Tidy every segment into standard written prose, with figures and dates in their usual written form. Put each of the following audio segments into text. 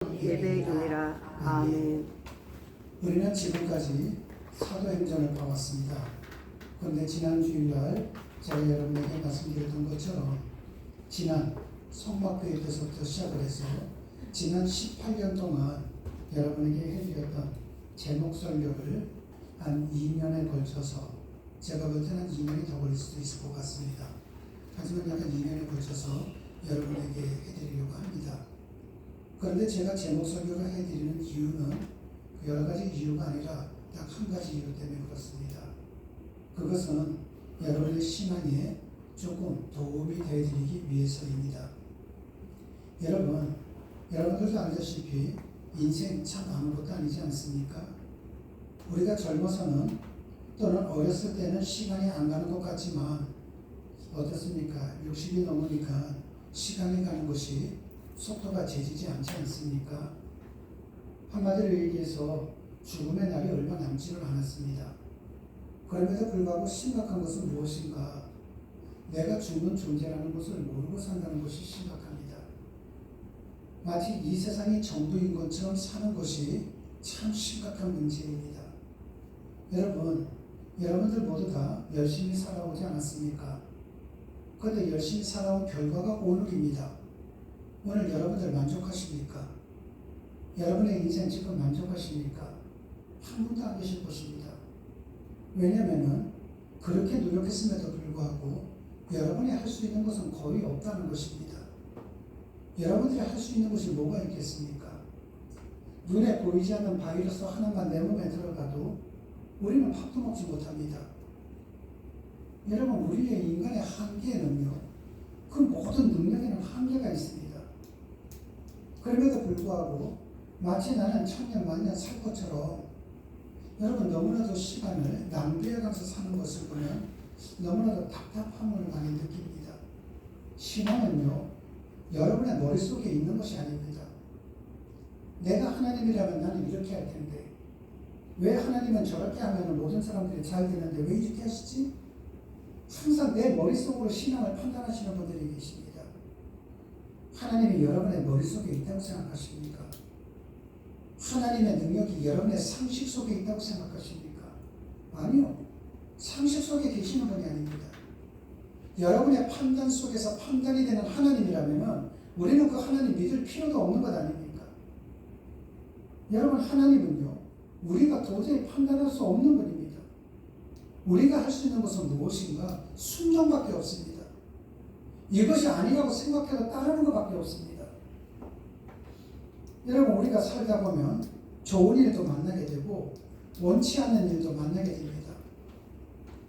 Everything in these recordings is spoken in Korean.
예배이니라. 아멘. 우리는 지금까지 사도행전을 봐왔습니다. 그런데 지난 주일날 제가 여러분에게 말씀드렸던 것처럼 지난 성막교회 때서부터 시작을 해서 지난 18년 동안 여러분에게 해드렸던 제목 설교를 한 2년에 걸쳐서 제가 볼 때는 2년이 더 걸릴 수도 있을 것 같습니다. 하지만 약간 2년에 걸쳐서 여러분에게 해드리려고 합니다. 그런데 제가 제목 설교를 해드리는 이유는 여러 가지 이유가 아니라 딱 한 가지 이유 때문에 그렇습니다. 그것은 여러분의 신앙에 조금 도움이 되어드리기 위해서입니다. 여러분들도 알다시피 인생 참 아무것도 아니지 않습니까? 우리가 젊어서는 또는 어렸을 때는 시간이 안 가는 것 같지만 어떻습니까? 60이 넘으니까 시간이 가는 것이 속도가 재지지 않지 않습니까? 한마디로 얘기해서 죽음의 날이 얼마 남지를 않았습니다. 그럼에도 불구하고 심각한 것은 무엇인가? 내가 죽는 존재라는 것을 모르고 산다는 것이 심각합니다. 마치 이 세상이 전부인 것처럼 사는 것이 참 심각한 문제입니다. 여러분들 모두 다 열심히 살아오지 않았습니까? 그런데 열심히 살아온 결과가 오늘입니다. 오늘 여러분들 만족하십니까? 여러분의 인생 지금 만족하십니까? 한 분도 안 계실 것입니다. 왜냐하면 그렇게 노력했음에도 불구하고 여러분이 할 수 있는 것은 거의 없다는 것입니다. 여러분들이 할 수 있는 것이 뭐가 있겠습니까? 눈에 보이지 않는 바이러스 하나만 내 몸에 들어가도 우리는 밥도 먹지 못합니다. 여러분, 우리의 인간의 한계는요, 그 모든 능력에는 한계가 있습니다. 그럼에도 불구하고 마치 나는 천년 만년 살 것처럼 여러분 너무나도 시간을 낭비해가면서 사는 것을 보면 너무나도 답답함을 많이 느낍니다. 신앙은요, 여러분의 머릿속에 있는 것이 아닙니다. 내가 하나님이라면 나는 이렇게 할 텐데 왜 하나님은 저렇게 하면 모든 사람들이 잘 되는데 왜 이렇게 하시지? 항상 내 머릿속으로 신앙을 판단하시는 분들이 계십니다. 하나님이 여러분의 머릿속에 있다고 생각하십니까? 하나님의 능력이 여러분의 상식 속에 있다고 생각하십니까? 아니요. 상식 속에 계시는 분이 아닙니다. 여러분의 판단 속에서 판단이 되는 하나님이라면 우리는 그 하나님 믿을 필요도 없는 것 아닙니까? 여러분, 하나님은요, 우리가 도저히 판단할 수 없는 분입니다. 우리가 할 수 있는 것은 무엇인가? 순종밖에 없습니다. 이것이 아니라고 생각해도 따르는 것밖에 없습니다. 여러분, 우리가 살다 보면 좋은 일도 만나게 되고 원치 않는 일도 만나게 됩니다.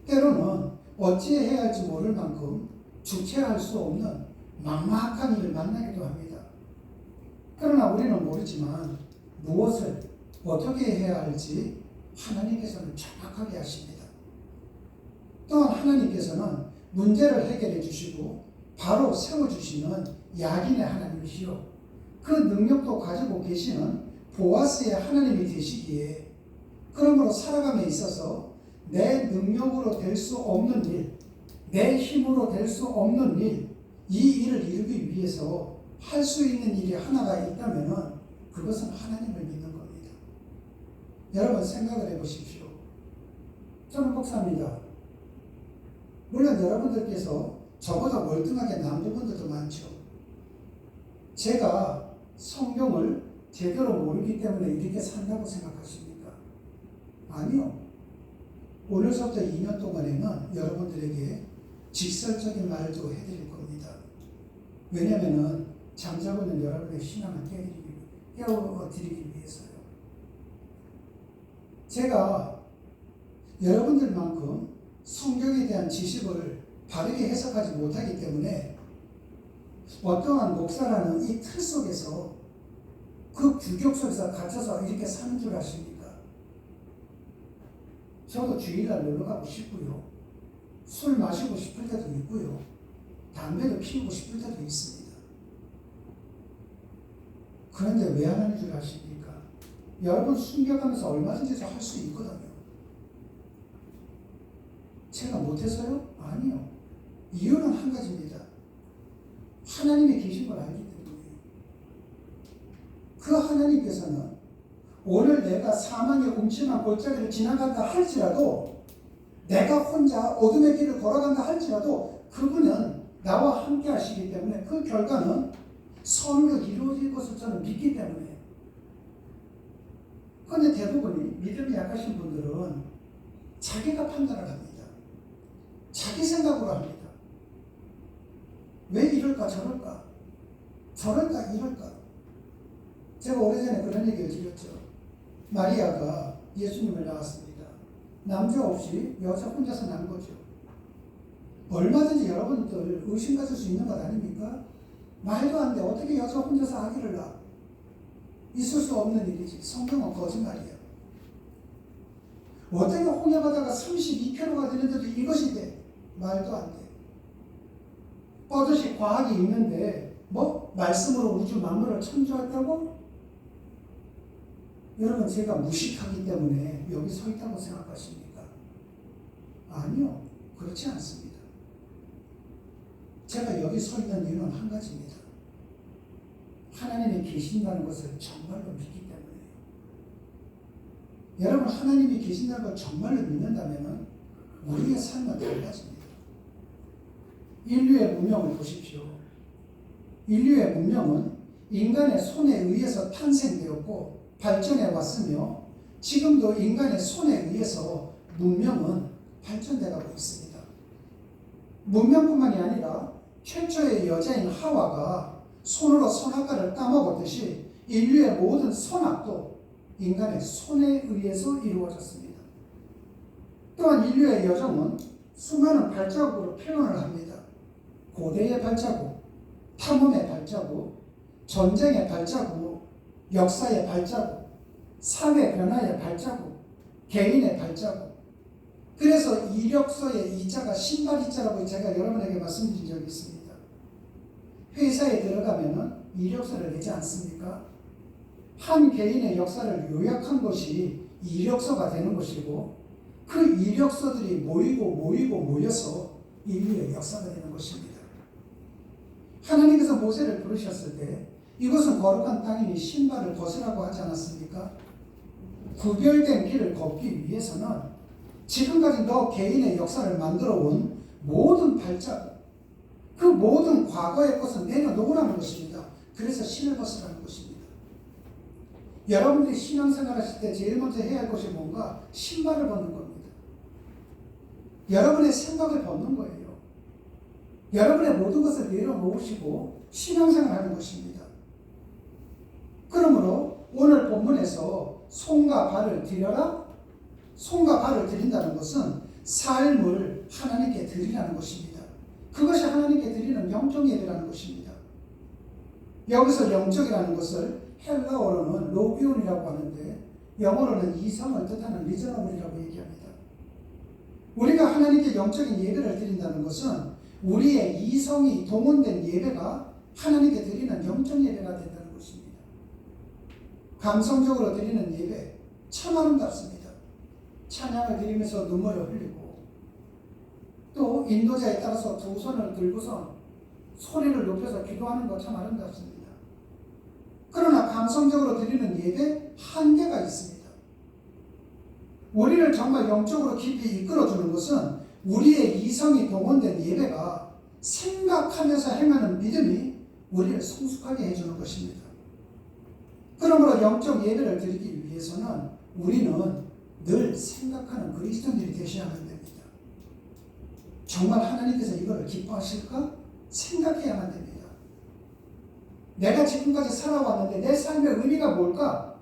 때로는 어찌해야 할지 모를 만큼 주체할 수 없는 막막한 일을 만나기도 합니다. 그러나 우리는 모르지만 무엇을 어떻게 해야 할지 하나님께서는 정확하게 하십니다. 또한 하나님께서는 문제를 해결해 주시고 바로 세워주시는 약인의 하나님이시요, 그 능력도 가지고 계시는 보아스의 하나님이 되시기에 그러므로 살아감에 있어서 내 능력으로 될 수 없는 일, 내 힘으로 될 수 없는 일, 이 일을 이루기 위해서 할 수 있는 일이 하나가 있다면 그것은 하나님을 믿는 겁니다. 여러분, 생각을 해보십시오. 저는 목사입니다. 물론 여러분들께서 저보다 월등하게 난 부분들도 많죠. 제가 성경을 제대로 모르기 때문에 이렇게 산다고 생각하십니까? 아니요. 오늘서부터 2년 동안에는 여러분들에게 직설적인 말도 해드릴 겁니다. 왜냐하면 잠자고 있는 여러분의 신앙을 깨워드리기 위해서요. 제가 여러분들만큼 성경에 대한 지식을 바르게 해석하지 못하기 때문에 어떠한 목사라는 이 틀 속에서 그 규격 속에서 갇혀서 이렇게 사는 줄 아십니까? 저도 주일날 놀러 가고 싶고요. 술 마시고 싶을 때도 있고요. 담배도 피우고 싶을 때도 있습니다. 그런데 왜 안 하는 줄 아십니까? 여러분 숨겨가면서 얼마든지 할 수 있거든요. 제가 못해서요? 아니요. 이유는 한 가지입니다. 하나님이 계신 걸 알기 때문에. 그 하나님께서는 오늘 내가 사망의 음침한 골짜기를 지나간다 할지라도, 내가 혼자 어둠의 길을 걸어간다 할지라도 그분은 나와 함께 하시기 때문에 그 결과는 선으로 이루어질 것을 저는 믿기 때문에. 그런데 대부분이 믿음이 약하신 분들은 자기가 판단을 합니다. 자기 생각으로 합니다. 왜 이럴까 저럴까, 저럴까 이럴까. 제가 오래전에 그런 얘기를 드렸죠. 마리아가 예수님을 낳았습니다. 남자 없이 여자 혼자서 난 거죠. 얼마든지 여러분들 의심 가질 수 있는 것 아닙니까? 말도 안 돼. 어떻게 여자 혼자서 아기를 낳아? 있을 수 없는 일이지. 성경은 거짓말이야. 어떻게 홍해바다가 32km가 되는데도 이것이 돼? 말도 안 돼. 뻗듯이 과학이 있는데 뭐? 말씀으로 우주 만물을 창조했다고? 여러분, 제가 무식하기 때문에 여기 서 있다고 생각하십니까? 아니요. 그렇지 않습니다. 제가 여기 서 있는 이유는 한 가지입니다. 하나님이 계신다는 것을 정말로 믿기 때문에. 여러분, 하나님이 계신다는 걸 정말로 믿는다면 우리의 삶은 달라집니다. 인류의 문명을 보십시오. 인류의 문명은 인간의 손에 의해서 탄생되었고 발전해 왔으며, 지금도 인간의 손에 의해서 문명은 발전돼 가고 있습니다. 문명뿐만이 아니라 최초의 여자인 하와가 손으로 선악과를 따먹었듯이 인류의 모든 선악도 인간의 손에 의해서 이루어졌습니다. 또한 인류의 여정은 수많은 발자국으로 표현을 합니다. 고대의 발자국, 탐험의 발자국, 전쟁의 발자국, 역사의 발자국, 사회 변화의 발자국, 개인의 발자국. 그래서 이력서의 이자가 신발 이자라고 제가 여러분에게 말씀드린 적이 있습니다. 회사에 들어가면은 이력서를 내지 않습니까? 한 개인의 역사를 요약한 것이 이력서가 되는 것이고, 그 이력서들이 모여서 인류의 역사가 되는 것입니다. 하나님께서 모세를 부르셨을 때 이것은 거룩한 땅이니 신발을 벗으라고 하지 않았습니까? 구별된 길을 걷기 위해서는 지금까지 너 개인의 역사를 만들어 온 모든 발자국, 그 모든 과거의 것은 내려놓으라는 것입니다. 그래서 신을 벗으라는 것입니다. 여러분들이 신앙생활 하실 때 제일 먼저 해야 할 것이 뭔가? 신발을 벗는 겁니다. 여러분의 생각을 벗는 거예요. 여러분의 모든 것을 내려놓으시고 신앙생활 하는 것입니다. 그러므로 오늘 본문에서 손과 발을 드려라. 손과 발을 드린다는 것은 삶을 하나님께 드리라는 것입니다. 그것이 하나님께 드리는 영적 예배라는 것입니다. 여기서 영적이라는 것을 헬라어로는 로비온이라고 하는데 영어로는 이성을 뜻하는 리저너블이라고 얘기합니다. 우리가 하나님께 영적인 예배를 드린다는 것은 우리의 이성이 동원된 예배가 하나님께 드리는 영적 예배가 된다는 것입니다. 감성적으로 드리는 예배 참 아름답습니다. 찬양을 드리면서 눈물을 흘리고, 또 인도자에 따라서 두 손을 들고서 소리를 높여서 기도하는 것 참 아름답습니다. 그러나 감성적으로 드리는 예배 한계가 있습니다. 우리를 정말 영적으로 깊이 이끌어주는 것은 우리의 이성이 동원된 예배가 생각하면서 행하는 믿음이 우리를 성숙하게 해주는 것입니다. 그러므로 영적 예배를 드리기 위해서는 우리는 늘 생각하는 그리스도인들이 되셔야만 됩니다. 정말 하나님께서 이걸 기뻐하실까? 생각해야만 됩니다. 내가 지금까지 살아왔는데 내 삶의 의미가 뭘까?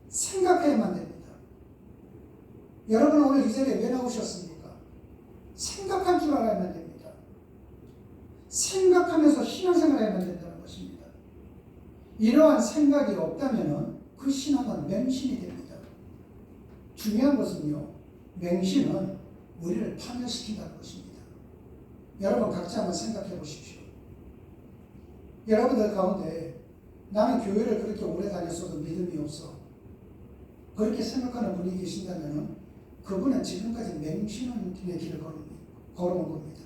생각해야만 됩니다. 여러분, 오늘 이 자리에 왜 나오셨습니까? 생각할 줄 알아야만 됩니다. 생각하면서 신앙생활을 해야만 된다는 것입니다. 이러한 생각이 없다면 그 신앙은 맹신이 됩니다. 중요한 것은요, 맹신은 우리를 파멸시킨다는 것입니다. 여러분 각자 한번 생각해 보십시오. 여러분들 가운데 나는 교회를 그렇게 오래 다녔어도 믿음이 없어, 그렇게 생각하는 분이 계신다면 그분은 지금까지 맹신의 길을 걸어온 겁니다.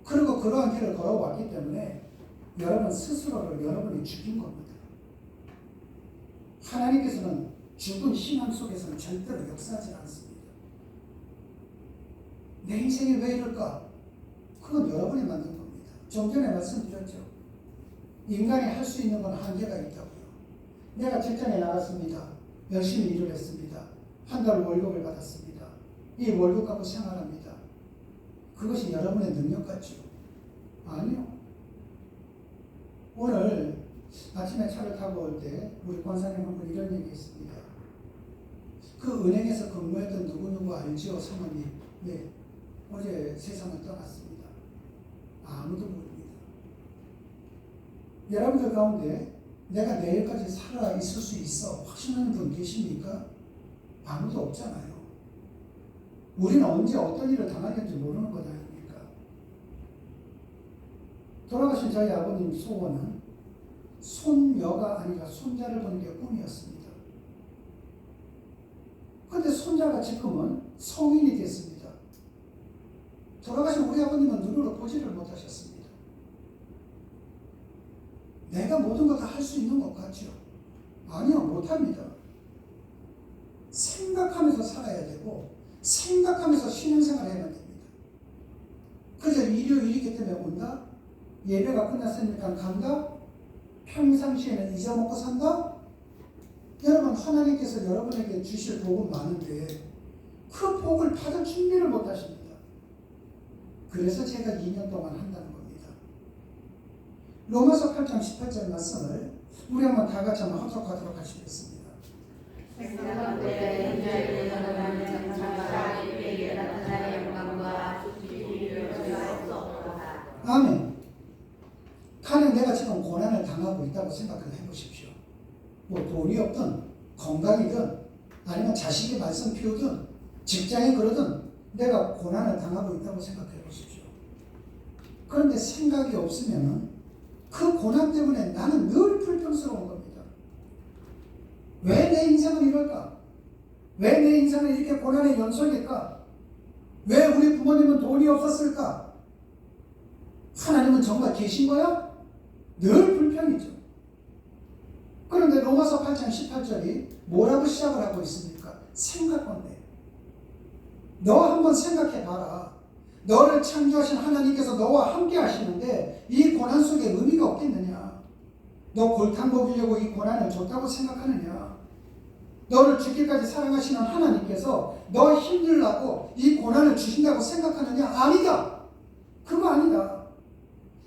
그리고 그러한 길을 걸어왔기 때문에 여러분 스스로를 여러분이 죽인 겁니다. 하나님께서는 죽은 신앙 속에서는 절대로 역사하지 않습니다. 내 인생이 왜 이럴까? 그건 여러분이 만든 겁니다. 좀 전에 말씀드렸죠. 인간이 할 수 있는 건 한계가 있다고요. 내가 직장에 나갔습니다. 열심히 일을 했습니다. 한 달 월급을 받았습니다. 이 월급 갖고 생활합니다. 그것이 여러분의 능력 같죠? 아니요. 오늘 아침에 차를 타고 올 때 우리 권사님 한 분 이런 얘기 했습니다. 그 은행에서 근무했던 누구누구 알지요? 사모님. 네. 어제 세상을 떠났습니다. 아무도 모릅니다. 여러분들 가운데 내가 내일까지 살아 있을 수 있어 확신하는 분 계십니까? 아무도 없잖아요. 우리는 언제 어떤 일을 당하는지 모르는 것 아닙니까? 돌아가신 저희 아버님 소원은 손녀가 아니라 손자를 보는 게 꿈이었습니다. 그런데 손자가 지금은 성인이 됐습니다. 돌아가신 우리 아버님은 눈으로 보지를 못하셨습니다. 내가 모든 걸 다 할 수 있는 것 같죠? 아니요, 못합니다. 생각하면서 살아야 되고 생각하면서 신앙생활을 해야 됩니다. 그저 일요일이기 때문에 온다? 예배가 끝났으니까 간다? 평상시에는 잊어먹고 산다? 여러분, 하나님께서 여러분에게 주실 복은 많은데 그 복을 받을 준비를 못 하십니다. 그래서 제가 2년 동안 한다는 겁니다. 로마서 8장 18절 말씀을 우리 한번 다 같이 한번 합독하도록 하시겠습니다. 아멘. 가령 내가 지금 고난을 당하고 있다고 생각을 해보십시오. 뭐 돈이 없든 건강이든 아니면 자식이 말썽 피우든 직장이 그러든 내가 고난을 당하고 있다고 생각해 보십시오. 그런데 생각이 없으면 그 고난 때문에 나는 늘 불평스러운 겁니다. 왜 내 인생은 이럴까? 왜 내 인생은 이렇게 고난의 연속일까? 왜 우리 부모님은 돈이 없었을까? 하나님은 정말 계신 거야? 늘 불평이죠. 그런데 로마서 8장 18절이 뭐라고 시작을 하고 있습니까? 생각 건데. 너 한번 생각해 봐라. 너를 창조하신 하나님께서 너와 함께 하시는데 이 고난 속에 의미가 없겠느냐? 너 골탕 먹이려고 이 고난을 줬다고 생각하느냐? 너를 죽기까지 사랑하시는 하나님께서 너 힘들라고 이 고난을 주신다고 생각하느냐? 아니다. 그거 아니다.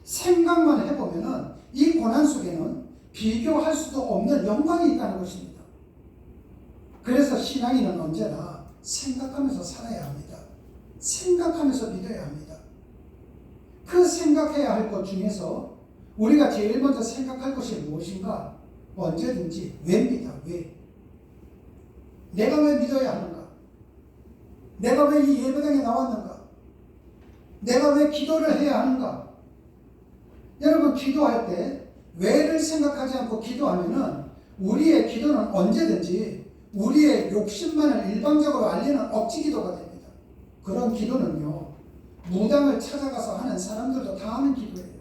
생각만 해보면은 이 고난 속에는 비교할 수도 없는 영광이 있다는 것입니다. 그래서 신앙인은 언제나 생각하면서 살아야 합니다. 생각하면서 믿어야 합니다. 그 생각해야 할 것 중에서 우리가 제일 먼저 생각할 것이 무엇인가? 언제든지 왜입니다. 왜? 내가 왜 믿어야 하는가? 내가 왜 이 예배당에 나왔는가? 내가 왜 기도를 해야 하는가? 여러분, 기도할 때 왜를 생각하지 않고 기도하면은 우리의 기도는 언제든지 우리의 욕심만을 일방적으로 알리는 억지 기도가 됩니다. 그런 기도는요, 무당을 찾아가서 하는 사람들도 다 하는 기도예요.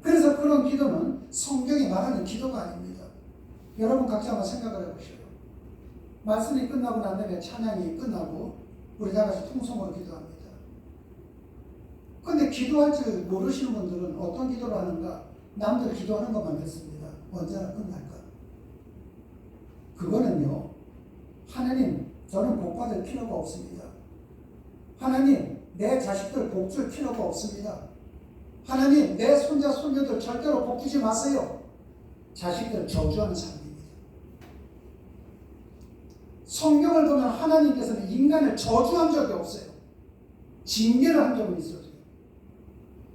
그래서 그런 기도는 성경이 말하는 기도가 아닙니다. 여러분 각자 한번 생각을 해보시오. 말씀이 끝나고 난 다음에 찬양이 끝나고 우리 다 같이 통성으로 기도합니다. 그런데 기도할 줄 모르시는 분들은 어떤 기도를 하는가? 남들 기도하는 것만 듣습니다. 언제나 끝날까? 그거는요, 하나님, 저는 복 받을 필요가 없습니다. 하나님, 내 자식들 복 줄 필요가 없습니다. 하나님, 내 손자, 손녀들 절대로 복 주지 마세요. 자식들 저주하는 삶입니다. 성경을 보면 하나님께서는 인간을 저주한 적이 없어요. 징계를 한 적은 있어요.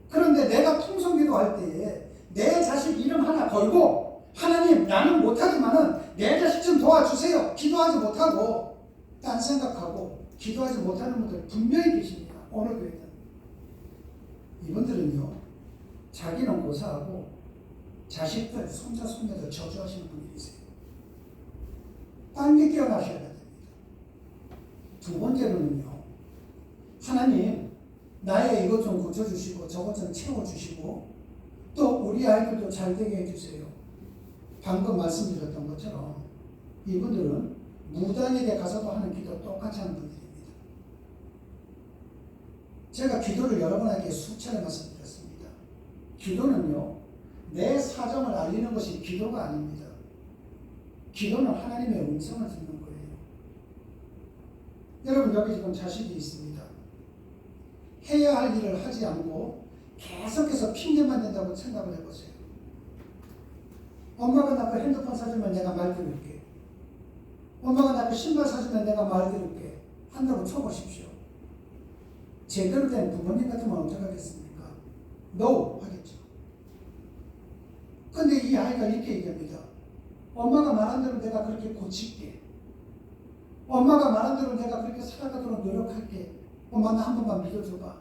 그런데 내가 통성기도 할 때에 내 자식 이름 하나 걸고 하나님, 나는 못하지만은 내 자식 좀 도와주세요. 기도하지 못하고 딴 생각하고 기도하지 못하는 분들 분명히 계십니다. 어느 교회든. 이분들은요, 자기는 고사하고 자식들, 손자, 손녀들 저주하시는 분들이세요. 빨리 깨어나셔야 됩니다. 두 번째로는요, 하나님, 나의 이것 좀 고쳐주시고 저것 좀 채워주시고 또 우리 아이들도 잘 되게 해주세요. 방금 말씀드렸던 것 것처럼 이분들은 무당에게 가서도 하는 기도 똑같이 하는 분들입니다. 제가 기도를 여러분에게 수차례 말씀드렸습니다. 기도는요, 내 사정을 알리는 것이 기도가 아닙니다. 기도는 하나님의 음성을 듣는 거예요. 여러분, 여기 지금 자식이 있습니다. 해야 할 일을 하지 않고 계속해서 핑계만 댄다고 생각을 해보세요. 엄마가 나그 핸드폰 사주면 내가 말 들을게. 엄마가 나그 신발 사주면 내가 말 들을게. 한다고 쳐보십시오. 제대로 된 부모님 같으면 어떻게 하겠습니까? No! 하겠죠. 근데 이 아이가 이렇게 얘기합니다. 엄마가 말한 대로 내가 그렇게 고칠게. 엄마가 말한 대로 내가 그렇게 살아가도록 노력할게. 엄마 나 한 번만 믿어줘봐.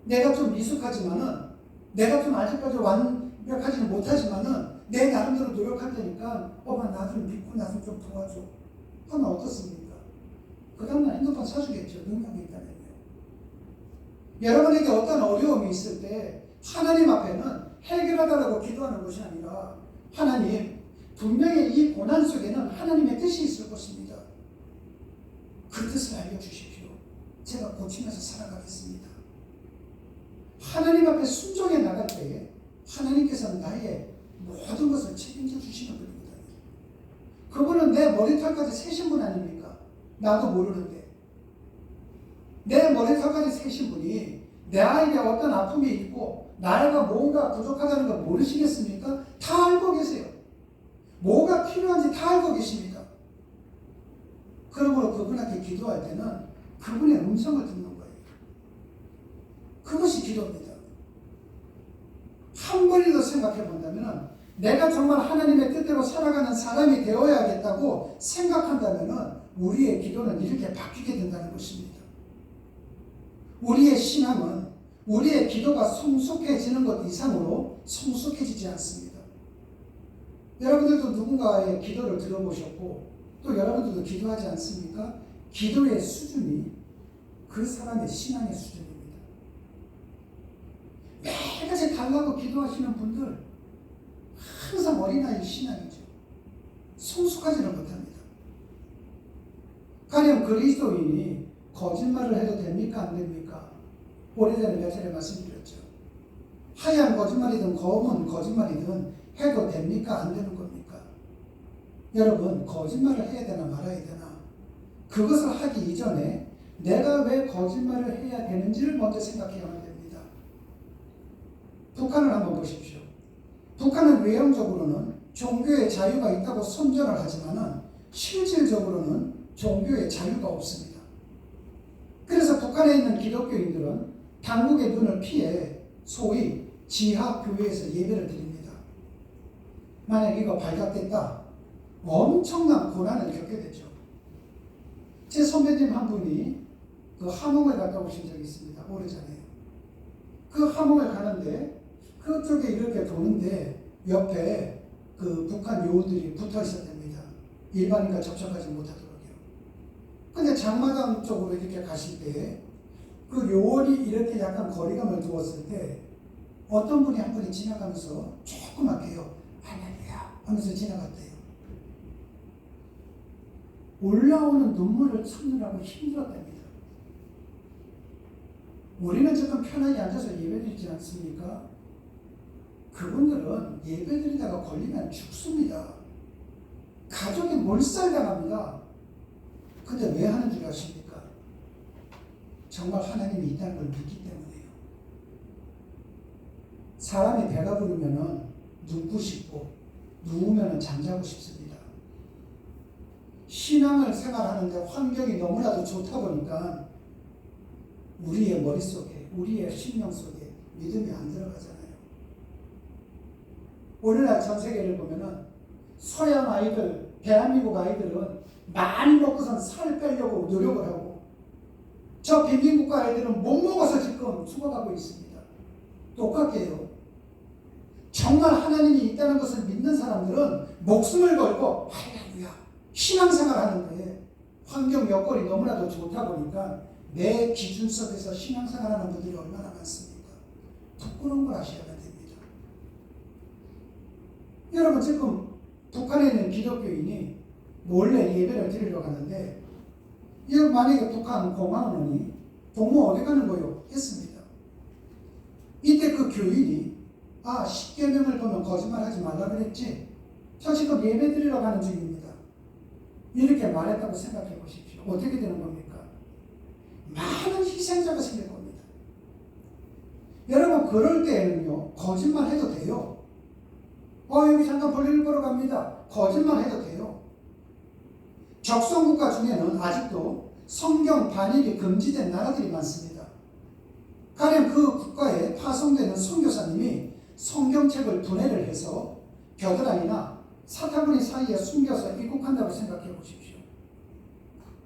내가 좀 미숙하지만은, 내가 좀 아직까지 완벽하지는 못하지만은 내 나름대로 노력할 테니까 엄마 나 좀 믿고 나 좀 도와줘. 하면 어떻습니까? 그 다음날 핸드폰 사주겠죠. 능력이 있다면요. 여러분에게 어떤 어려움이 있을 때 하나님 앞에는 해결하다라고 기도하는 것이 아니라 하나님, 분명히 이 고난 속에는 하나님의 뜻이 있을 것입니다. 그 뜻을 알려주십시오. 제가 고치면서 살아가겠습니다. 하나님 앞에 순종해 나갈 때에 하나님께서는 나의 모든 것을 책임져 주시는 분입니다. 그분은 내 머리털까지 세신 분 아닙니까? 나도 모르는데. 내 머리털까지 세신 분이 나에게 어떤 아픔이 있고 나이가 뭔가 부족하다는 걸 모르시겠습니까? 다 알고 계세요. 뭐가 필요한지 다 알고 계십니다. 그러므로 그분한테 기도할 때는 그분의 음성을 듣는 거예요. 그것이 기도입니다. 한 번이라도 생각해 본다면 내가 정말 하나님의 뜻대로 살아가는 사람이 되어야겠다고 생각한다면 우리의 기도는 이렇게 바뀌게 된다는 것입니다. 우리의 신앙은 우리의 기도가 성숙해지는 것 이상으로 성숙해지지 않습니다. 여러분들도 누군가의 기도를 들어보셨고 또 여러분들도 기도하지 않습니까? 기도의 수준이 그 사람의 신앙의 수준입니다. 매일같이 달라고 기도하시는 분들 항상 어린아이 신앙이죠. 성숙하지는 못합니다. 가령 그리스도인이 거짓말을 해도 됩니까? 안 됩니까? 오래전에 몇 차례 말씀드렸죠. 하얀 거짓말이든 검은 거짓말이든 해도 됩니까? 안 되는 겁니까? 여러분, 거짓말을 해야 되나 말아야 되나? 그것을 하기 이전에 내가 왜 거짓말을 해야 되는지를 먼저 생각해야만 됩니다. 북한을 한번 보십시오. 북한은 외형적으로는 종교의 자유가 있다고 선전을 하지만은 실질적으로는 종교의 자유가 없습니다. 그래서 북한에 있는 기독교인들은 당국의 눈을 피해 소위 지하교회에서 예배를 드립니다. 만약 이거 발각됐다, 엄청난 고난을 겪게 되죠. 제 선배님 한 분이 그 함흥을 갔다 오신 적이 있습니다. 오래전에. 그 함흥을 가는데 그쪽에 이렇게 도는데 옆에 그 북한 요원들이 붙어 있었답니다. 일반인과 접촉하지 못하도록요. 근데 장마당 쪽으로 이렇게 가실 때 그 요원이 이렇게 약간 거리감을 두었을 때 어떤 분이 한 분이 지나가면서 조그맣게요. 할렐루야 하면서 지나갔대요. 올라오는 눈물을 참느라고 힘들었답니다. 우리는 조금 편하게 앉아서 예배드리지 않습니까? 그분들은 예배드리다가 걸리면 죽습니다. 가족이 몰살당합니다. 근데 왜 하는 줄 아십니까? 정말 하나님이 있다는 걸 믿기 때문에요. 사람이 배가 부르면 눕고 싶고 누우면 잠자고 싶습니다. 신앙을 생활하는데 환경이 너무나도 좋다 보니까 우리의 머릿속에, 우리의 심령 속에 믿음이 안 들어가잖아요. 오늘날 전 세계를 보면은 서양 아이들, 대한민국 아이들은 많이 먹고선 살 빼려고 노력을 하고 저 빈민국가 아이들은 못 먹어서 지금 죽어가고 있습니다. 똑같게요. 정말 하나님이 있다는 것을 믿는 사람들은 목숨을 걸고 할렐루야 신앙생활 하는데 환경 여건이 너무나도 좋다 보니까 내 기준 속에서 신앙생활하는 분들이 얼마나 많습니까? 부끄러운 걸 아셔야 됩니다. 여러분 지금 북한에 있는 기독교인이 몰래 예배를 드리러 갔는데 이거 만약에 북한 공안원이 동무 어디 가는 거요? 했습니다. 이때 그 교인이 십계명을 보면 거짓말하지 말라 그랬지. 저 지금 예배 드리러 가는 중입니다. 이렇게 말했다고 생각해 보십시오. 어떻게 되는 겁니까? 많은 희생자가 생길 겁니다. 여러분 그럴 때에는요 거짓말해도 돼요. 여기 잠깐 볼일 보러 갑니다. 거짓말해도 돼요. 적성국가 중에는 아직도 성경 반입이 금지된 나라들이 많습니다. 가령 그 국가에 파송되는 선교사님이 성경책을 분해를 해서 겨드랑이나 사타구니 사이에 숨겨서 입국한다고 생각해 보십시오.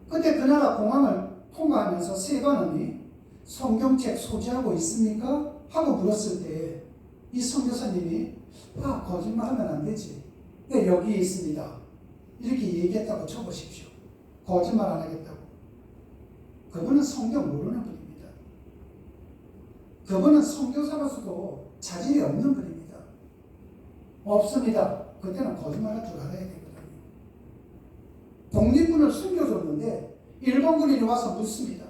그때 그 나라 공항을 통과하면서 세관원이 성경책 소지하고 있습니까? 하고 물었을 때 이 선교사님이 거짓말하면 안 되지. 네, 여기에 있습니다. 이렇게 얘기했다고 쳐보십시오. 거짓말 안 하겠다고. 그분은 성경 모르는 분입니다. 그분은 선교사로서도 자질이 없는 분입니다. 없습니다. 그때는 거짓말할 줄 알아야 되거든요. 독립군을 숨겨줬는데 일본군이 와서 묻습니다.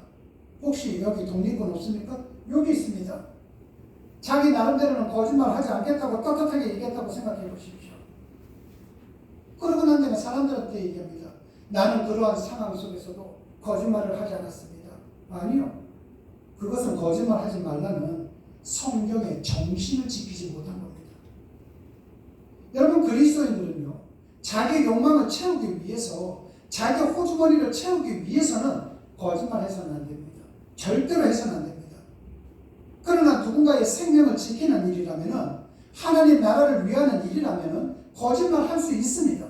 혹시 여기 독립군 없습니까? 여기 있습니다. 자기 나름대로는 거짓말하지 않겠다고 떳떳하게 얘기했다고 생각해 보십시오. 그러고 난 다음에 사람들한테 얘기합니다. 나는 그러한 상황 속에서도 거짓말을 하지 않았습니다. 아니요. 그것은 거짓말하지 말라는 성경의 정신을 지키지 못한 겁니다. 여러분 그리스도인들은요. 자기 욕망을 채우기 위해서 자기 호주머니를 채우기 위해서는 거짓말해서는 안 됩니다. 절대로 해서는 안 됩니다. 그러나 누군가의 생명을 지키는 일이라면 하나님 나라를 위하는 일이라면 거짓말할 수 있습니다.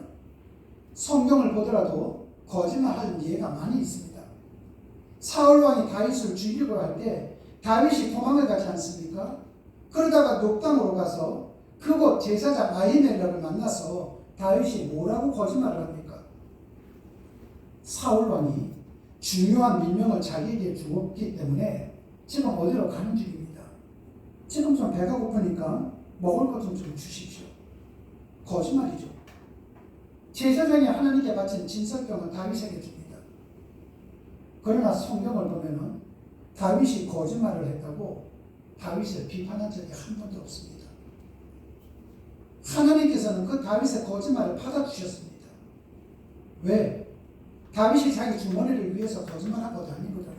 성경을 보더라도 거짓말하는 예가 많이 있습니다. 사울 왕이 다윗을 죽이려고 할 때 다윗이 도망을 가지 않습니까? 그러다가 녹당으로 가서 그곳 제사장 아히멜렉을 만나서 다윗이 뭐라고 거짓말을 합니까? 사울 왕이 중요한 밀명을 자기에게 주었기 때문에 지금 어디로 가는 중입니다. 지금 좀 배가 고프니까 먹을 것 좀 주십시오. 거짓말이죠. 제사장이 하나님께 바친 진설병을 다윗에게 줍니다. 그러나 성경을 보면은 다윗이 거짓말을 했다고 다윗을 비판한 적이 한 번도 없습니다. 하나님께서는 그 다윗의 거짓말을 받아주셨습니다. 왜? 다윗이 자기 주머니를 위해서 거짓말한 것도 아니거든요.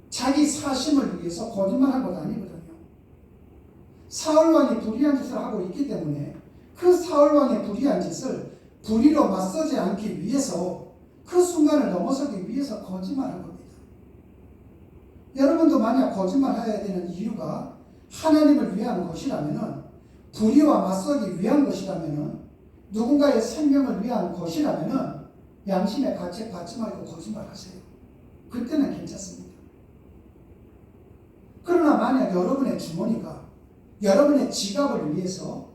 자기 사심을 위해서 거짓말한 것도 아니거든요. 사울왕이 불의한 짓을 하고 있기 때문에 그 사울왕의 불의한 짓을 불의로 맞서지 않기 위해서 그 순간을 넘어서기 위해서 거짓말한 겁니다. 여러분도 만약 거짓말해야 되는 이유가 하나님을 위한 것이라면 불의와 맞서기 위한 것이라면 누군가의 생명을 위한 것이라면 양심의 가책 받지 말고 거짓말하세요. 그때는 괜찮습니다. 그러나 만약 여러분의 주머니가 여러분의 지갑을 위해서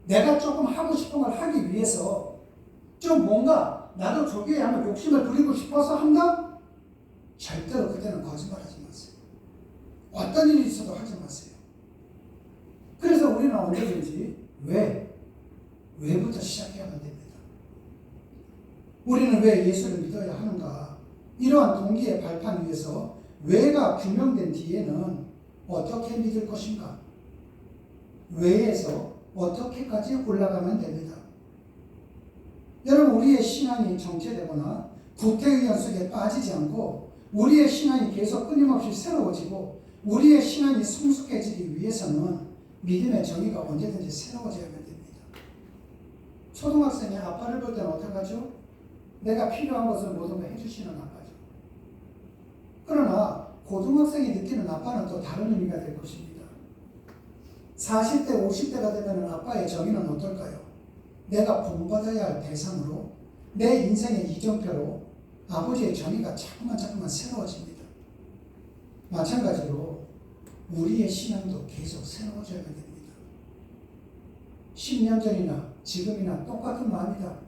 내가 조금 하고 싶은 걸 하기 위해서 좀 뭔가 나도 저기에 한번 욕심을 부리고 싶어서 한다? 절대로 그때는 거짓말하지 마세요. 어떤 일이 있어도 하지 마세요. 그래서 우리는 언제든지 왜부터 시작해야만 됩니다. 우리는 왜 예수를 믿어야 하는가? 이러한 동기의 발판 위에서 왜가 규명된 뒤에는 어떻게 믿을 것인가? 왜에서 어떻게까지 올라가면 됩니다. 여러분 우리의 신앙이 정체되거나 구태의연 속에 빠지지 않고 우리의 신앙이 계속 끊임없이 새로워지고 우리의 신앙이 성숙해지기 위해서는 믿음의 정의가 언제든지 새로워져야만 됩니다. 초등학생이 아빠를 볼 때는 어떡하죠? 내가 필요한 것을 모든 걸 해주시는 아빠죠. 그러나 고등학생이 느끼는 아빠는 또 다른 의미가 될 것입니다. 40대, 50대가 되면 아빠의 정의는 어떨까요? 내가 본받아야 할 대상으로 내 인생의 이정표로 아버지의 정의가 자꾸만 새로워집니다. 마찬가지로 우리의 신앙도 계속 새로워져야 됩니다. 10년 전이나 지금이나 똑같은 마음이다.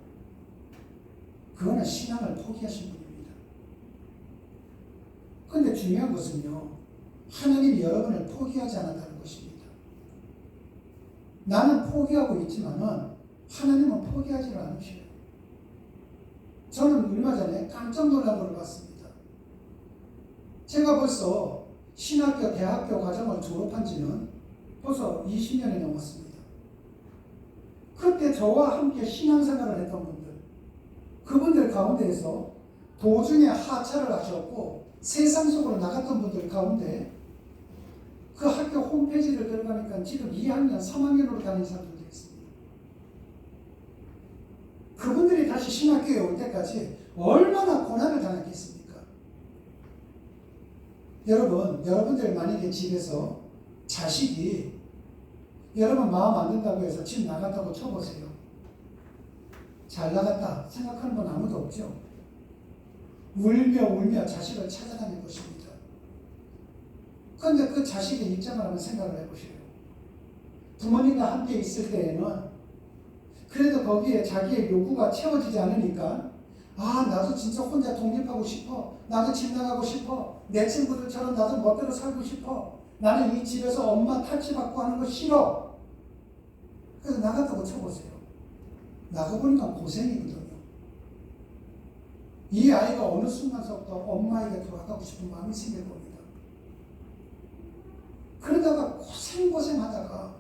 그거는 신앙을 포기하신 분입니다. 그런데 중요한 것은요. 하나님이 여러분을 포기하지 않았다는 것입니다. 나는 포기하고 있지만은 하나님은 포기하지 않으셔요. 저는 얼마 전에 깜짝 놀란 걸 봤습니다. 제가 벌써 신학교, 대학교 과정을 졸업한 지는 벌써 20년이 넘었습니다. 그때 저와 함께 신앙생활을 했던 분들, 그분들 가운데에서 도중에 하차를 하셨고 세상 속으로 나갔던 분들 가운데 그 학교 홈페이지를 들어가니까 지금 2학년, 3학년으로 다니는 사람들도 있습니다. 그분들이 다시 신학교에 올 때까지 얼마나 고난을 당했겠습니까? 여러분, 여러분들 만약에 집에서 자식이 여러분 마음 안 든다고 해서 집 나갔다고 쳐보세요. 잘 나갔다 생각하는 분 아무도 없죠. 울며 자식을 찾아다닐 것입니다. 그런데 그 자식의 입장을 한번 생각을 해보세요. 부모님과 함께 있을 때에는 그래도 거기에 자기의 요구가 채워지지 않으니까 나도 진짜 혼자 독립하고 싶어. 나도 집 나가고 싶어. 내 친구들처럼 나도 멋대로 살고 싶어. 나는 이 집에서 엄마 타치받고 하는 거 싫어. 그래서 나갔다고 쳐보세요. 나가보니까 고생이거든요. 이 아이가 어느 순간서부터 엄마에게 돌아가고 싶은 마음이 생길 겁니다. 그러다가 고생하다가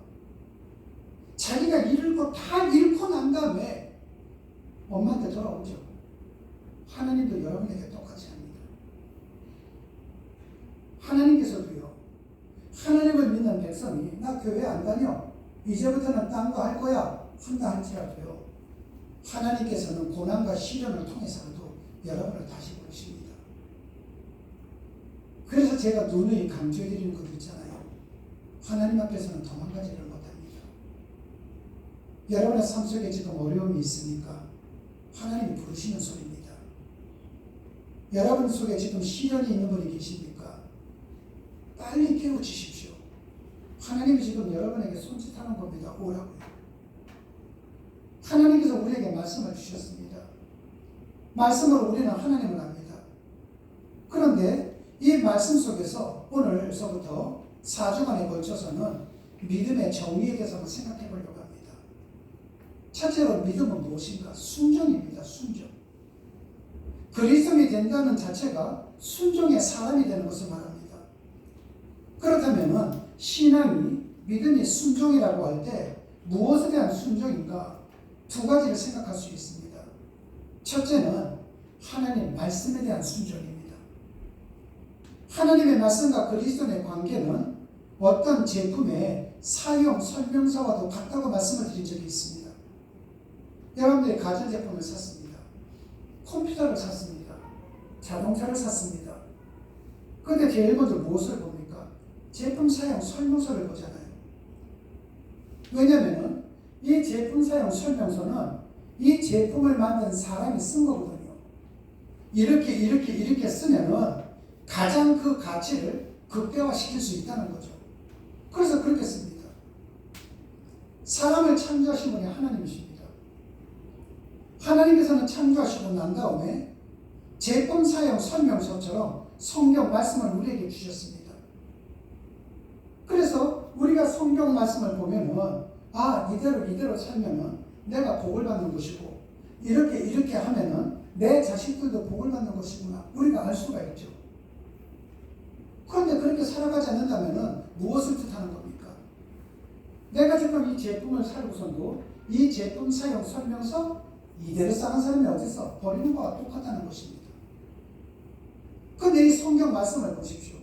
자기가 잃을 거 다 잃고 난 다음에 엄마한테 돌아오죠. 하나님도 여러분에게 똑같이 합니다. 하나님께서도요. 하나님을 믿는 백성이 나 교회 안 다녀. 이제부터는 딴 거 할 거야. 한다 할지라도요. 하나님께서는 고난과 시련을 통해서라도 여러분을 다시 부르십니다. 그래서 제가 누누이 강조해드리는 것 있잖아요. 하나님 앞에서는 도망가지를 못합니다. 여러분의 삶 속에 지금 어려움이 있으니까 하나님이 부르시는 소리입니다. 여러분 속에 지금 시련이 있는 분이 계십니까? 빨리 깨우치십시오. 하나님이 지금 여러분에게 손짓하는 겁니다. 오라고요. 하나님께서 우리에게 말씀을 주셨습니다. 말씀으로 우리는 하나님을 압니다. 그런데 이 말씀 속에서 오늘서부터 4주간에 걸쳐서는 믿음의 정의에 대해서 한번 생각해 보려고 합니다. 첫째로 믿음은 무엇인가? 순종입니다. 순종. 그리스도인이 된다는 자체가 순종의 사람이 되는 것을 말합니다. 그렇다면 신앙이 믿음이 순종이라고 할 때 무엇에 대한 순종인가? 두 가지를 생각할 수 있습니다. 첫째는 하나님 말씀에 대한 순종입니다. 하나님의 말씀과 그리스도의 관계는 어떤 제품의 사용 설명서와도 같다고 말씀을 드린 적이 있습니다. 여러분들이 가전제품을 샀습니다. 컴퓨터를 샀습니다. 자동차를 샀습니다. 그런데 제일 먼저 무엇을 봅니까? 제품 사용 설명서를 보잖아요. 왜냐하면 이 제품 사용 설명서는 이 제품을 만든 사람이 쓴 거거든요. 이렇게 쓰면은 가장 그 가치를 극대화시킬 수 있다는 거죠. 그래서 그렇게 씁니다. 사람을 창조하신 분이 하나님이십니다. 하나님께서는 창조하시고 난 다음에 제품 사용 설명서처럼 성경 말씀을 우리에게 주셨습니다. 그래서 우리가 성경 말씀을 보면은 이대로 살면은 내가 복을 받는 것이고 이렇게 하면은 내 자식들도 복을 받는 것이구나 우리가 알 수가 있죠. 그런데 그렇게 살아가지 않는다면은 무엇을 뜻하는 겁니까? 내가 지금 이 제품을 살고선도 이 제품 사용 설명서 이대로 사는 사람이 어디서 버리는 거와 똑같다는 것입니다. 그런데 이 성경 말씀을 보십시오.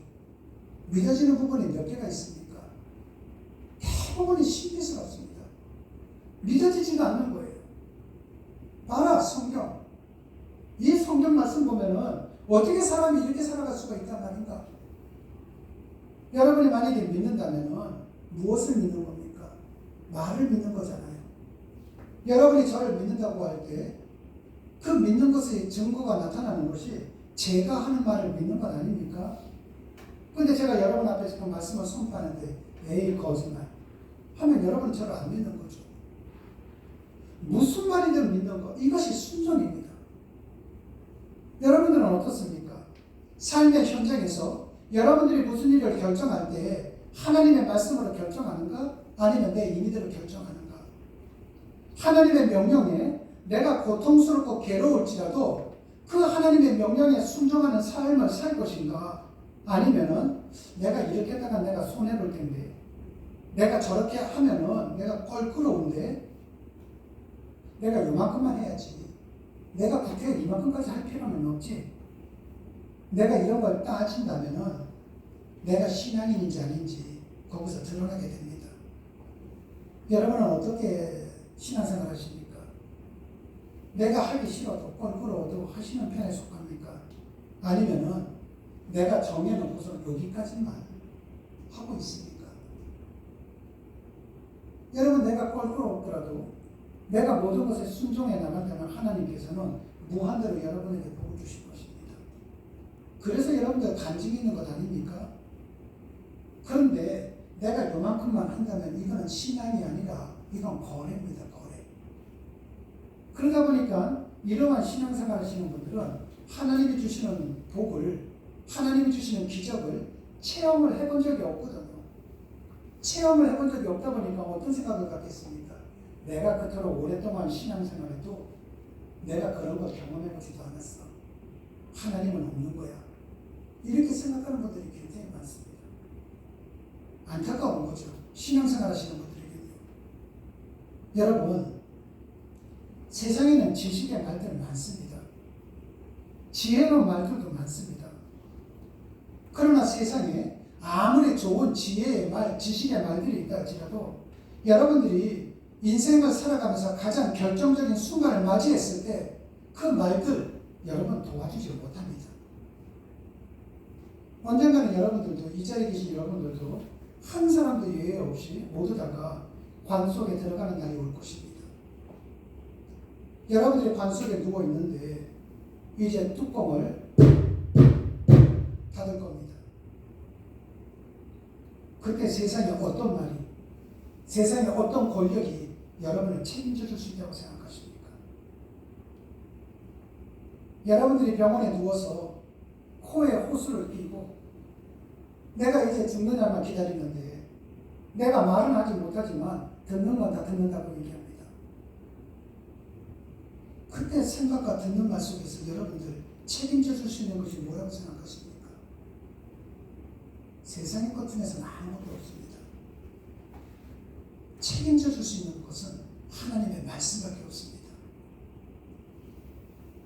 믿어지는 부분이 몇 개가 있습니까? 대부분이 신비스럽습니다. 믿어지지가 않는 거예요. 봐라 성경. 이 성경 말씀 보면은 어떻게 사람이 이렇게 살아갈 수가 있단 말인가? 여러분이 만약에 믿는다면은 무엇을 믿는 겁니까? 말을 믿는 거잖아요. 여러분이 저를 믿는다고 할 때 그 믿는 것의 증거가 나타나는 것이 제가 하는 말을 믿는 건 아닙니까? 근데 제가 여러분 앞에서 그 말씀을 선포하는데 에이 거짓말 하면 여러분은 저를 안 믿는 거죠. 무슨 말이든 믿는 것, 이것이 순종입니다. 여러분들은 어떻습니까? 삶의 현장에서 여러분들이 무슨 일을 결정할 때 하나님의 말씀으로 결정하는가? 아니면 내 임의대로 결정하는가? 하나님의 명령에 내가 고통스럽고 괴로울지라도 그 하나님의 명령에 순종하는 삶을 살 것인가? 아니면은 내가 이렇게 했다가 내가 손해볼 텐데, 내가 저렇게 하면은 내가 껄끄러운데, 내가 요만큼만 해야지, 내가 국회에 이만큼까지 할 필요는 없지, 내가 이런 걸 따진다면은 내가 신앙인인지 아닌지 거기서 드러나게 됩니다. 여러분은 어떻게 신앙생활 하십니까? 내가 하기 싫어도 껄끄러워도 하시는 편에 속합니까? 아니면은 내가 정해놓고서 여기까지만 하고 있습니까? 여러분, 내가 껄끄럽더라도 내가 모든 것에 순종해 나간다면 하나님께서는 무한대로 여러분에게 복을 주실 것입니다. 그래서 여러분들 간증이 있는 것 아닙니까? 그런데 내가 요만큼만 한다면 이거는 신앙이 아니라 이건 거래입니다. 거래. 그러다 보니까 이러한 신앙생활 하시는 분들은 하나님이 주시는 복을, 하나님이 주시는 기적을 체험을 해본 적이 없거든요. 체험을 해본 적이 없다 보니까 어떤 생각을 갖겠습니까? 내가 그토록 오랫동안 신앙생활해도 내가 그런 걸 경험해보지도 않았어. 하나님은 없는 거야. 이렇게 생각하는 분들이 굉장히 많습니다. 안타까운 거죠. 신앙생활 하시는 분들에게요. 여러분, 세상에는 지식의 말들이 많습니다. 지혜로운 말들도 많습니다. 그러나 세상에 아무리 좋은 지혜의 말, 지식의 말들이 있다 할지라도 여러분들이 인생을 살아가면서 가장 결정적인 순간을 맞이했을 때 그 말들 여러분 도와주지 못합니다. 언젠가는 여러분들도, 이 자리에 계신 여러분들도 한 사람도 예외 없이 모두 다가 관 속에 들어가는 날이 올 것입니다. 여러분들이 관 속에 누워 있는데 이제 뚜껑을 닫을 겁니다. 그때 세상에 어떤 말이, 세상에 어떤 권력이 여러분을 책임져 줄 수 있다고 생각하십니까? 여러분들이 병원에 누워서 코에 호수를 끼고 내가 이제 죽는 날만 기다리는데 내가 말은 하지 못하지만 듣는 건 다 듣는다고 얘기합니다. 그때 생각과 듣는 말 속에서 여러분들 책임져 줄 수 있는 것이 뭐라고 생각하십니까? 세상의 것 중에서는 아무것도 없습니다. 책임져 줄 수 있는 것은 하나님의 말씀밖에 없습니다.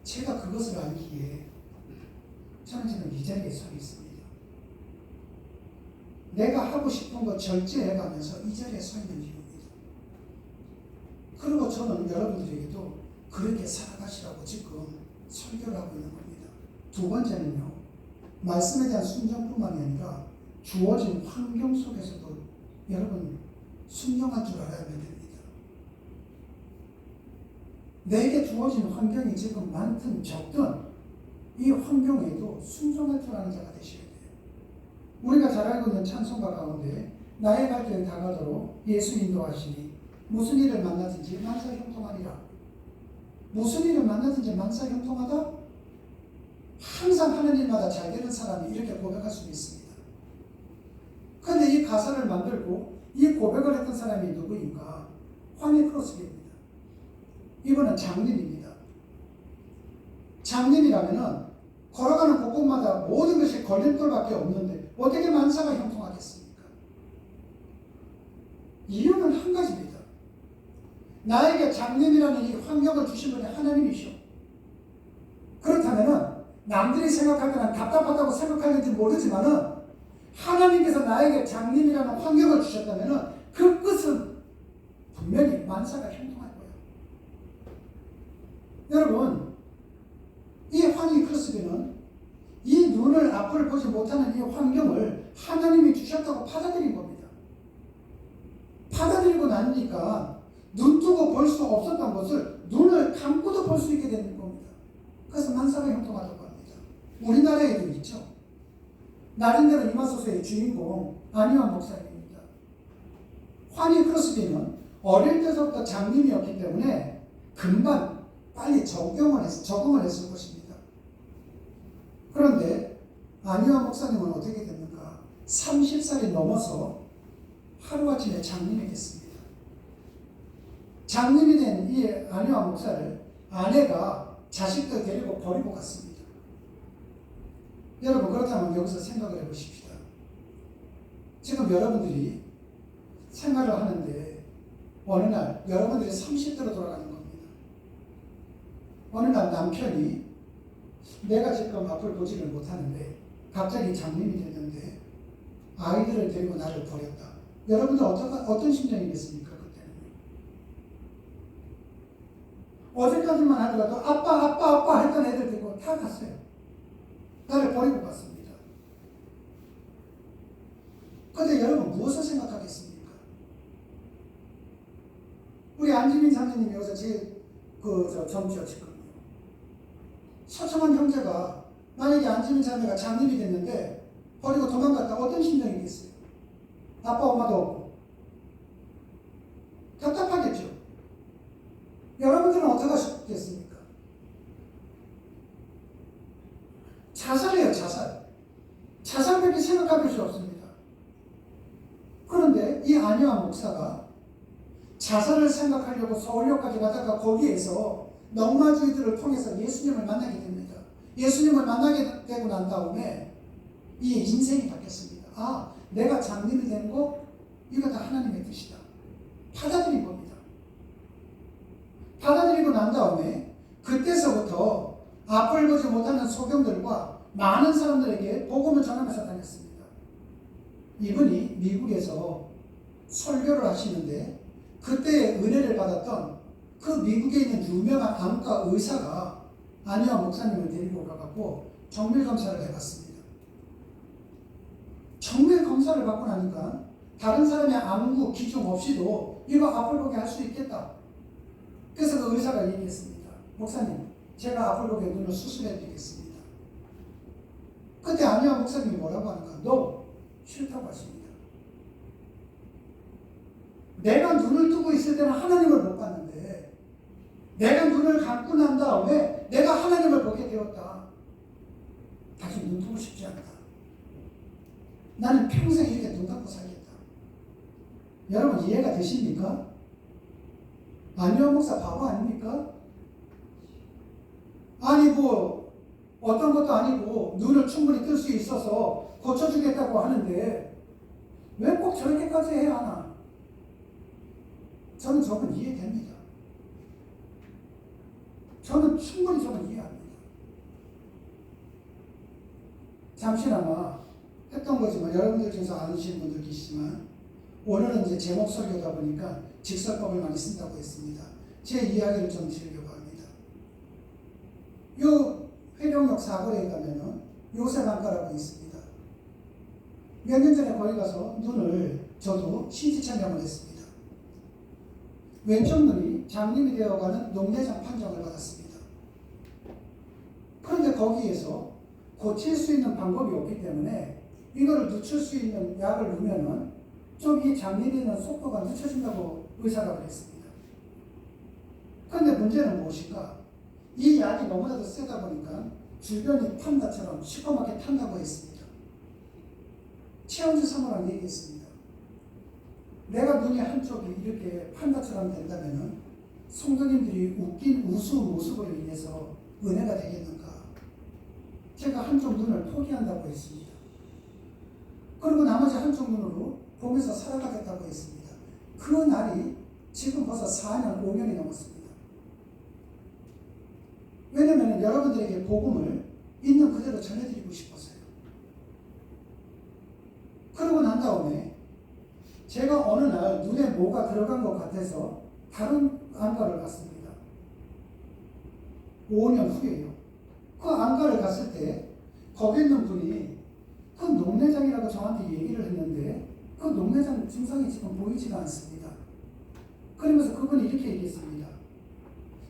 제가 그것을 알기에 저는 지금 이 자리에 서 있습니다. 내가 하고 싶은 거 절제해가면서 이 자리에 서 있는 이유입니다. 그리고 저는 여러분들에게도 그렇게 살아가시라고 지금 설교를 하고 있는 겁니다. 두 번째는요, 말씀에 대한 순종뿐만이 아니라 주어진 환경 속에서도 여러분 순종할 줄 알아야 됩니다. 내게 주어진 환경이 지금 많든 적든 이 환경에도 순종할 줄 아는 자가 되셔야 돼요. 우리가 잘 알고 있는 찬송가 가운데 나의 발길을 다가도록 예수 인도하시니 무슨 일을 만나든지 만사 형통하리라. 무슨 일을 만나든지 만사 형통하다? 항상 하는 일마다 잘 되는 사람이 이렇게 고백할 수 있습니다. 그런데 이 가사를 만들고 이 고백을 했던 사람이 누구인가? 황희 크로스비입니다. 이분은 장님입니다. 장님이라면은 걸어가는 곳곳마다 모든 것이 걸림돌밖에 없는데 어떻게 만사가 형통하겠습니까? 이유는 한 가지입니다. 나에게 장님이라는 이 환경을 주신 분이 하나님이시오. 그렇다면은 남들이 생각하면 답답하다고 생각하는지 모르지만은 하나님께서 나에게 장님이라는 환경을 주셨다면은 그 끝은 분명히 만사가 형통할 거예요. 여러분, 이 황희 크로스비는 이 눈을 앞을 보지 못하는 이 환경을 하나님이 주셨다고 받아들인 겁니다. 받아들이고 나니까 눈 뜨고 볼 수 없었던 것을 눈을 감고도 볼 수 있게 되는 겁니다. 그래서 만사가 형통하다고 합니다. 우리나라에도 있죠. 나름대로 이마소서의 주인공 안희환 목사님입니다. 황희 크로스비는 어릴 때부터 장님이었기 때문에 금방 빨리 적응을 했을 것입니다. 그런데 안희환 목사님은 어떻게 됐는가? 30살이 넘어서 하루아침에 장님이 됐습니다. 장님이 된 이 안희화 목사를 아내가 자식들 데리고 버리고 갔습니다. 여러분, 그렇다면 여기서 생각을 해보십시다. 지금 여러분들이 생활을 하는데 어느 날 여러분들이 30대로 돌아가는 겁니다. 어느 날 남편이 내가 지금 앞을 보지를 못하는데 갑자기 장님이 됐는데 아이들을 데리고 나를 버렸다. 여러분들 어떤 심정이겠습니까? 그때는. 어제까지만 하더라도 아빠 했던 애들 데리고 다 갔어요. 나를 버리고 갔습니다. 그런데 여러분 무엇을 생각하겠습니까? 우리 안지민 장로님이 여기서 점주요 지금요. 소청한 형제가 만약에 안지민 자매가 장님이 됐는데 버리고 도망갔다 어떤 심정이겠어요? 아빠 엄마도 없고 답답하겠죠. 여러분들은 어떻게 하셨겠습니까? 자살이에요. 자살밖에 생각할 수 없습니다. 그런데 이 안희화 목사가 자살을 생각하려고 서울역까지 가다가 거기에서 넝마주의들을 통해서 예수님을 만나게 됩니다. 예수님을 만나게 되고 난 다음에 이 인생이 바뀌었습니다. 아, 내가 장님이 된 거 이거 다 하나님의 뜻이다. 받아들인 겁니다. 받아들이고 난 다음에 그때서부터 앞을 보지 못하는 소경들과 많은 사람들에게 복음을 전하면서 다녔습니다. 이분이 미국에서 설교를 하시는데 그때 은혜를 받았던 그 미국에 있는 유명한 안과 의사가 안희화 목사님을 데리고 가갖고 정밀 검사를 해봤습니다. 정밀 검사를 받고 나니까 다른 사람의 안구 기중 없이도 이거 앞을 보게 할 수 있겠다. 그래서 그 의사가 얘기했습니다. 목사님, 제가 앞을 보게 눈을 수술해 드리겠습니다. 그때 안희화 목사님이 뭐라고 하는가? 너 싫다고 하십니다. 내가 눈을 뜨고 있을 때는 하나님을 못 봤는데 내가 눈을 감고 난 다음에 내가 하나님을 보게 되었다. 다시 눈 뜨고 싶지 않다. 나는 평생 이렇게 눈 감고 살겠다. 여러분 이해가 되십니까? 안희화 목사 바보 아닙니까? 아니 어떤 것도 아니고 눈을 충분히 뜰 수 있어서 고쳐주겠다고 하는데 왜 꼭 저렇게까지 해야 하나? 저는 저건 이해됩니다. 저는 충분히 저건 이해합니다. 잠시나마 했던 거지만 여러분들 중에서 아시는 분들 계시지만 오늘은 이제 제목 설교다 보니까 직설법을 많이 쓴다고 했습니다. 제 이야기를 좀 드리려고 합니다. 요 회룡역 사거리에 가면은 요셉안과라고 있습니다. 몇 년 전에 거기 가서 눈을 저도 CT 촬영을 했습니다. 왼쪽 눈이 장님이 되어가는 녹내장 판정을 받았습니다. 그런데 거기에서 고칠 수 있는 방법이 없기 때문에 이거를 늦출 수 있는 약을 넣으면은 좀 이 장님이 되는 속도가 늦춰진다고 의사가 그랬습니다. 그런데 문제는 무엇인가? 이 약이 너무나도 세다 보니까 주변이 판다처럼 시커멓게 탄다고 했습니다. 최원주 사모랑 얘기했습니다. 내가 눈이 한쪽이 이렇게 판다처럼 된다면은 성도님들이 웃긴 우스운 모습으로 인해서 은혜가 되겠는가? 제가 한쪽 눈을 포기한다고 했습니다. 그리고 나머지 한쪽 눈으로 보면서 살아가겠다고 했습니다. 그 날이 지금 벌써 4년, 5년이 넘었습니다. 왜냐하면 여러분들에게 복음을 있는 그대로 전해드리고 싶어서요. 그러고 난 다음에 제가 어느 날 눈에 뭐가 들어간 것 같아서 다른 안과를 갔습니다. 5년 후에요. 그 안과를 갔을 때 거기 있는 분이 그 녹내장이라고 저한테 얘기를 했는데 그 녹내장 증상이 지금 보이지가 않습니다. 그러면서 그분이 이렇게 얘기했습니다.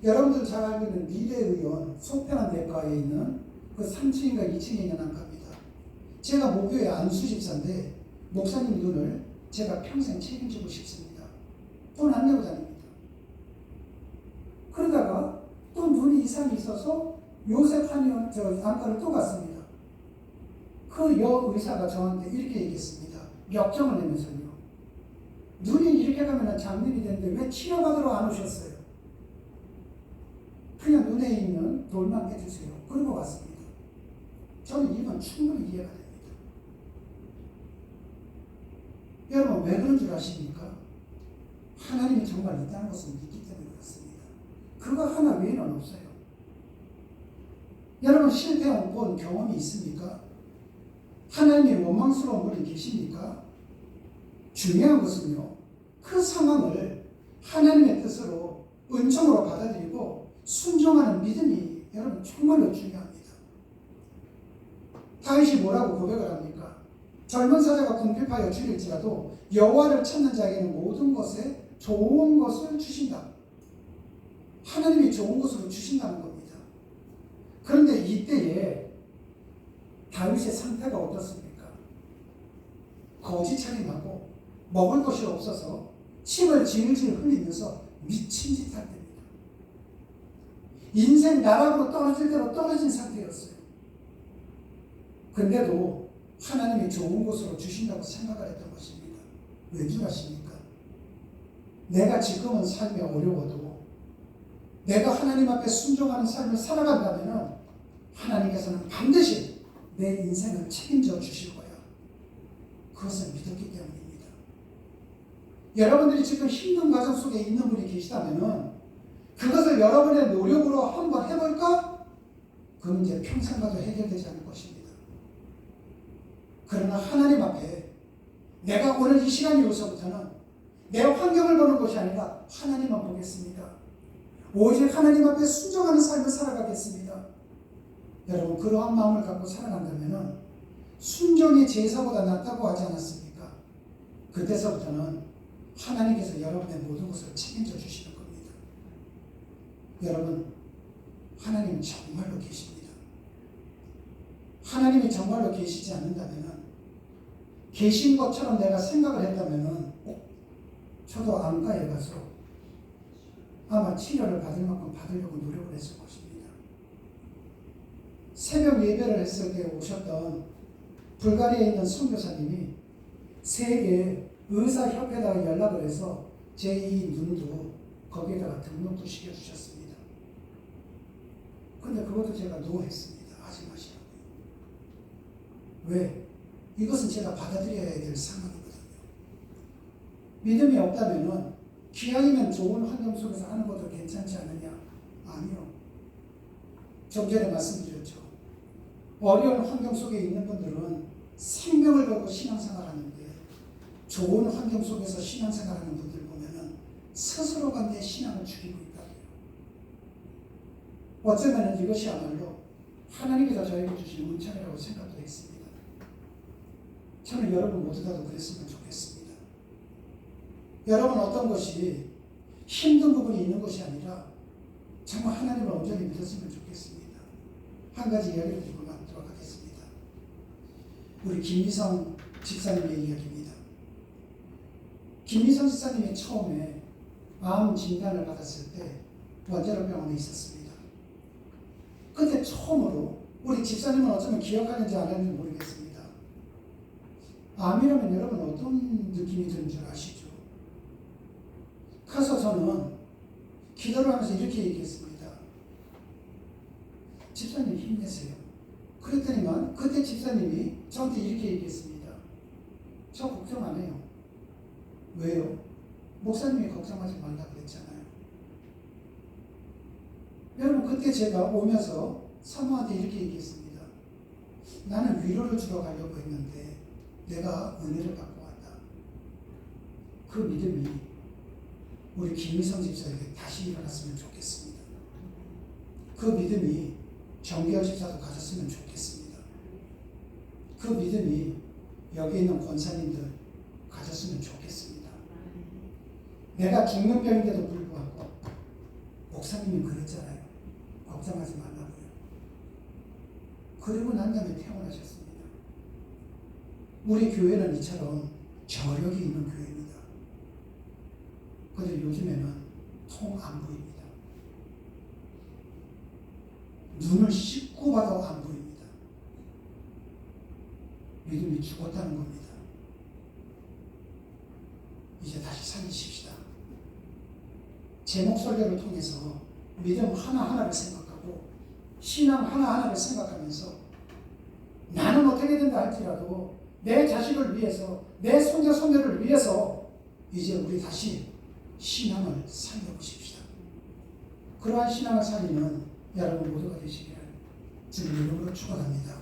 여러분들 잘 알고 있는 미래의원 속편한 내과에 있는 그 3층인가 2층에 있는 안과입니다. 제가 목요에 안수 집사인데 목사님 눈을 제가 평생 책임지고 싶습니다. 돈 안 내고 다닙니다. 그러다가 또 눈이 이상이 있어서 요셉 안과를 또 갔습니다. 그 여의사가 저한테 이렇게 얘기했습니다. 역정을 내면서요. 눈이 이렇게 가면 장년이 되는데 왜 치료받으러 안 오셨어요? 그냥 눈에 있는 돌만 깨주세요. 그런 것 같습니다. 저는 이건 충분히 이해가 됩니다. 여러분 왜 그런 줄 아십니까? 하나님이 정말 있다는 것을 믿기 때문에 그렇습니다. 그거 하나 외에는 없어요. 여러분 실패한 본 경험이 있습니까? 하나님이 원망스러운 분이 계십니까? 중요한 것은요, 그 상황을 하나님의 뜻으로 은총으로 받아들이고 순종하는 믿음이 여러분 정말로 중요합니다. 다윗이 뭐라고 고백을 합니까? 젊은 사자가 궁핍하여 줄일지라도 여호와를 찾는 자에게는 모든 것에 좋은 것을 주신다. 하나님이 좋은 것으로 주신다는 겁니다. 그런데 이때에 다윗의 상태가 어떻습니까? 거지차림하고 먹을 것이 없어서 침을 질질 흘리면서 미친 짓 할 때입니다. 인생 나락으로 떨어질 대로 떨어진 상태였어요. 근데도 하나님이 좋은 곳으로 주신다고 생각을 했던 것입니다. 왜 줄 아십니까? 내가 지금은 삶이 어려워도 내가 하나님 앞에 순종하는 삶을 살아간다면 하나님께서는 반드시 내 인생을 책임져 주실 거야. 그것을 믿었기 때문입니다. 여러분들이 지금 힘든 과정 속에 있는 분이 계시다면 그것을 여러분의 노력으로 한번 해볼까? 그 문제 평생 가도 해결되지 않을 것입니다. 그러나 하나님 앞에 내가 오늘 이 시간 이후서부터는 내 환경을 보는 것이 아니라 하나님만 보겠습니다. 오직 하나님 앞에 순종하는 삶을 살아가겠습니다. 여러분 그러한 마음을 갖고 살아간다면 순종이 제사보다 낫다고 하지 않았습니까? 그때서부터는 하나님께서 여러분의 모든 것을 책임져 주시는 겁니다. 여러분 하나님 정말로 계십니다. 하나님이 정말로 계시지 않는다면 계신 것처럼 내가 생각을 했다면 저도 안과에 가서 아마 치료를 받을 만큼 받으려고 노력을 했을 것입니다. 새벽 예배를 했을 때 오셨던 불가리아에 있는 선교사님이 세계 의사협회에다가 연락을 해서 제 이 눈도 거기에다가 등록도 시켜주셨습니다. 근데 그것도 제가 노했습니다. 하지 마시라고요. 왜? 이것은 제가 받아들여야 될 상황이거든요. 믿음이 없다면 기왕이면 좋은 환경 속에서 하는 것도 괜찮지 않느냐? 아니요. 좀 전에 말씀드렸죠. 어려운 환경 속에 있는 분들은 생명을 걸고 신앙생활 하는데 좋은 환경 속에서 신앙생활 하는 분들 보면은 스스로가 내 신앙을 죽이고 있다고요. 어쩌면 이것이야말로 하나님께서 저에게 주신 은총이라고 생각도 했습니다. 저는 여러분 모두 다도 그랬으면 좋겠습니다. 여러분 어떤 것이 힘든 부분이 있는 것이 아니라 정말 하나님을 온전히 믿었으면 좋겠습니다. 한 가지 이야기를 드리고 마치도록 하겠습니다. 우리 김미성 집사님의 이야기입니다. 김미성 집사님이 처음에 암 진단을 받았을 때 원자로 병원에 있었습니다. 그때 처음으로 우리 집사님은 어쩌면 기억하는지 안 하는지 모르겠습니다. 암이라면 여러분 어떤 느낌이 드는 줄 아시죠? 가서 저는 기도를 하면서 이렇게 얘기했습니다. 집사님 힘내세요. 그랬더니만 그때 집사님이 저한테 이렇게 얘기했습니다. 저 걱정 안 해요. 왜요? 목사님이 걱정하지 말라고 그랬잖아요. 여러분 그때 제가 오면서 사모한테 이렇게 얘기했습니다. 나는 위로를 주러 가려고 했는데 내가 은혜를 받고 왔다. 그 믿음이 우리 김미성 집사에게 다시 일어났으면 좋겠습니다. 그 믿음이 정기열 집사도 가졌으면 좋겠습니다. 그 믿음이 여기 있는 권사님들 가졌으면 좋겠습니다. 내가 죽는 병인데도 불구하고 목사님이 그랬잖아요. 걱정하지 말라고요. 그리고 난 다음에 퇴원하셨습니다. 우리 교회는 이처럼 저력이 있는 교회입니다. 그런데 요즘에는 통 안 보입니다. 눈을 씻고 봐도 안 보입니다. 믿음이 죽었다는 겁니다. 이제 다시 살리십시다. 제목 설교를 통해서 믿음 하나하나를 생각하고 신앙 하나하나를 생각하면서 나는 어떻게 된다 할지라도 내 자식을 위해서 내 손자 손녀를 위해서 이제 우리 다시 신앙을 살려보십시다. 그러한 신앙을 살리는 여러분 모두가 되시기를 주님 이름으로 축원합니다.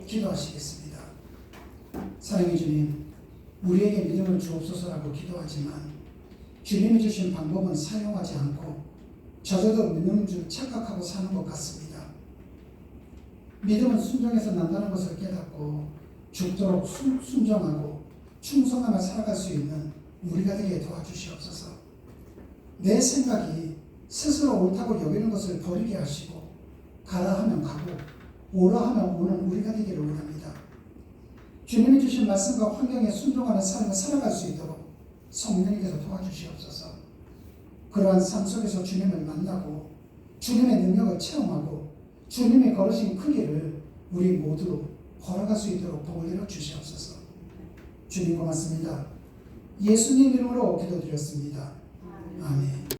기도하시겠습니다. 사랑의 주님, 우리에게 믿음을 주옵소서라고 기도하지만 주님이 주신 방법은 사용하지 않고 저절로 믿는 줄 착각하고 사는 것 같습니다. 믿음은 순종에서 난다는 것을 깨닫고 죽도록 순종하고 충성하며 살아갈 수 있는 우리가 되게 도와주시옵소서. 내 생각이 스스로 옳다고 여기는 것을 버리게 하시고 가라 하면 가고 오라 하면 오는 우리가 되기를 원합니다. 주님이 주신 말씀과 환경에 순종하는 삶을 살아갈 수 있도록 성령님께서 도와주시옵소서. 그러한 삶 속에서 주님을 만나고 주님의 능력을 체험하고 주님이 걸으신 그 길을 우리 모두 걸어갈 수 있도록 복을 내려 주시옵소서. 주님 고맙습니다. 예수님 이름으로 기도드렸습니다. 아멘.